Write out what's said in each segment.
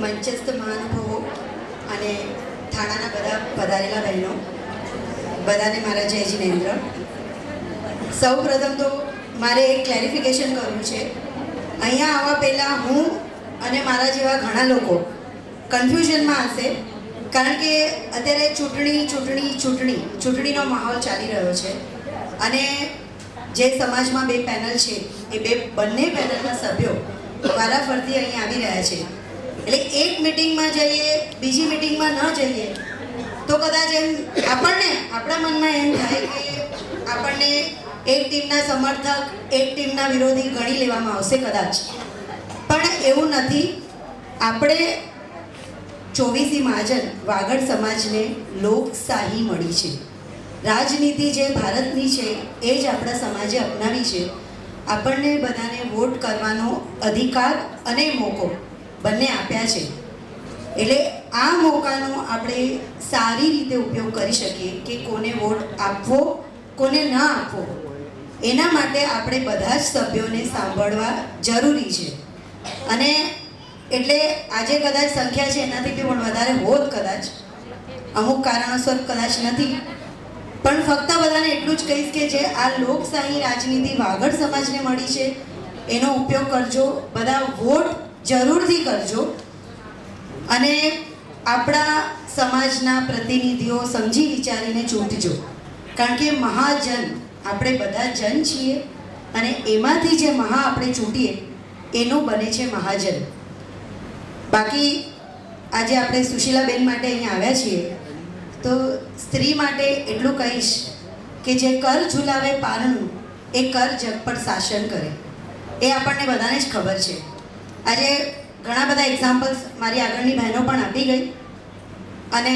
મંચસ્થ મહાનુભાવો અને થાણાના બધા પધારેલા બહેનો બધાને મારા જય જિનેન્દ્ર. સૌ પ્રથમ તો મારે એક ક્લેરિફિકેશન કરવું છે. અહીંયા આવવા પહેલાં હું અને મારા જેવા ઘણા લોકો કન્ફ્યુઝનમાં હશે, કારણ કે અત્યારે ચૂંટણીનો માહોલ ચાલી રહ્યો છે અને જે સમાજમાં બે પેનલ છે એ બંને પેનલના સભ્યો વારાફરતી અહીં આવી રહ્યા છે. એટલે એક મિટિંગમાં જઈએ, બીજી મિટિંગમાં ન જઈએ તો કદાચ એમ આપણા મનમાં એમ થાય કે આપણને એક ટીમના સમર્થક, એક ટીમના વિરોધી ગણી લેવામાં આવશે કદાચ. પણ એવું નથી. આપણે 24 મહાજન વાગડ સમાજને લોકશાહી મળી છે. રાજનીતિ જે ભારતની છે એ જ આપણા સમાજે અપનાવી છે. આપણને બધાને વોટ કરવાનો અધિકાર અને મોકો બંને આપ્યા છે. એટલે આ મોકાનો આપણે સારી રીતે ઉપયોગ કરી શકીએ કે કોને વોટ આપવો, કોને ન આપવો, એના માટે આપણે બધા જ સભ્યોને સાંભળવા જરૂરી છે. અને એટલે આજે કદાચ સંખ્યા છે એનાથી બી પણ વધારે હોત કદાચ, અમુક કારણોસર કદાચ નથી, પણ ફક્ત બધાને એટલું જ કહીશ કે જે આ લોકશાહી રાજનીતિ વાગડ સમાજને મળી છે એનો ઉપયોગ કરજો. બધા વોટ જરૂરથી કરજો અને આપણા સમાજના પ્રતિનિધિઓ સમજી વિચારીને ચૂંટજો, કારણ કે મહાજન આપણે બધા જન છીએ અને એમાંથી જે આપણે ચૂંટીએ એનું બને છે મહાજન. બાકી આજે આપણે સુશીલાબેન માટે અહીંયા આવ્યા છીએ તો સ્ત્રી માટે એટલું કહીશ કે જે કર ઝુલાવે પારણું એ કર જગ પર શાસન કરે. એ આપણને બધાને જ ખબર છે. આજે ઘણા બધા એક્ઝામ્પલ્સ મારી આગળની બહેનો પણ આપી ગઈ અને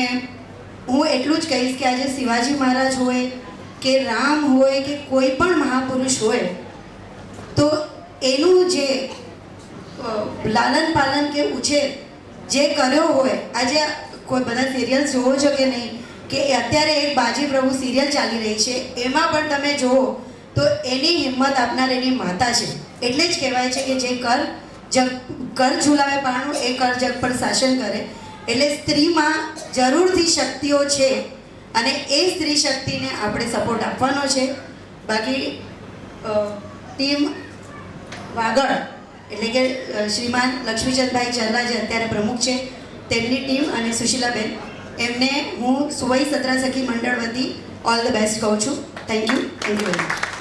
હું એટલું જ કહીશ કે આજે શિવાજી મહારાજ હોય કે રામ હોય કે કોઈ પણ મહાપુરુષ હોય તો એનું જે લાલન પાલન કે ઉછેર જે કર્યો હોય, આજે કોઈ બધા સિરિયલ્સ જોવો છો કે નહીં, કે અત્યારે એક બાજી પ્રભુ સિરિયલ ચાલી રહી છે, એમાં પણ તમે જુઓ તો એની હિંમત આપનાર એની માતા છે. એટલે જ કહેવાય છે કે જે કર ઝુલાવે પારણું એ કર જગ પર શાસન કરે. એટલે સ્ત્રીમાં જરૂરથી શક્તિઓ છે અને એ સ્ત્રી શક્તિને આપણે સપોર્ટ આપવાનો છે. બાકી ટીમ વાગડ એટલે કે શ્રીમાન લક્ષ્મીચંદભાઈ ચરલા જે અત્યારે પ્રમુખ છે તેમની ટીમ અને સુશીલાબેન, એમને હું સુવઈ સત્રા સખી મંડળ વતી ઓલ ધ બેસ્ટ કહું છું. Thank you very much.